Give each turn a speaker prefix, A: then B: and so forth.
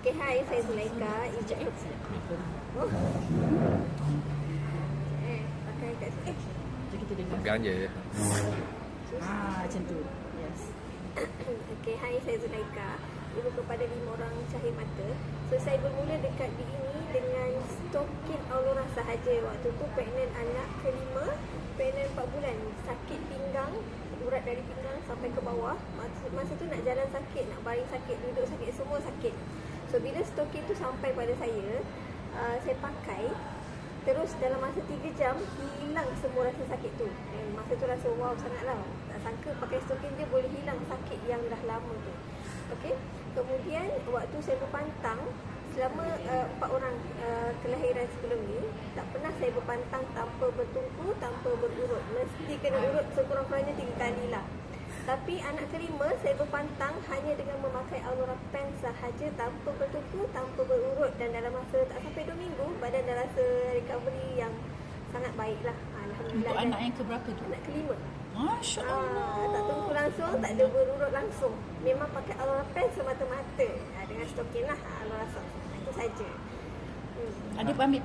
A: Okay, hai, saya Zulaika. Oh. Pakai kat sini.
B: Jadi kita dengar.
C: Pegang je.
B: Macam tu. Yes.
A: Okay, hai, saya Zulaika, ibu kepada 5 orang cahaya mata. So, saya bermula dekat di ini dengan stokin Aurora sahaja. Waktu tu pregnant anak kelima, pregnant 4 bulan. Sakit pinggang, urat dari pinggang sampai ke bawah. Masa tu nak jalan sakit, nak baring sakit, duduk sakit, semua sakit. So, bila stokin tu sampai pada saya pakai. Terus dalam masa 3 jam, hilang semua rasa sakit tu. Dan masa tu rasa wow sangatlah. Tak sangka pakai stokin je boleh hilang sakit yang dah lama tu. Okey. Kemudian waktu saya berpantang, selama 4 orang kelahiran sebelum ni, tak pernah saya berpantang tanpa bertungku, tanpa berurut. Mesti kena urut sekurang-kurangnya 3 kali lah. Tapi anak kelima saya berpantang hanya dengan memakai Aurora Pen sahaja, tanpa bertungku, tanpa berurut. Dan dalam masa tak sampai 2 minggu, badan dah rasa recovery yang sangat baik lah. Alhamdulillah.
B: Untuk anak yang keberapa tu?
A: Anak kelima.
B: Masya Allah.
A: Tak tungku langsung, tak ada berurut langsung. Memang pakai Aurora Pen semata-mata. Dengan stokin lah Aurora Soft. Itu saja.
B: Ada ambil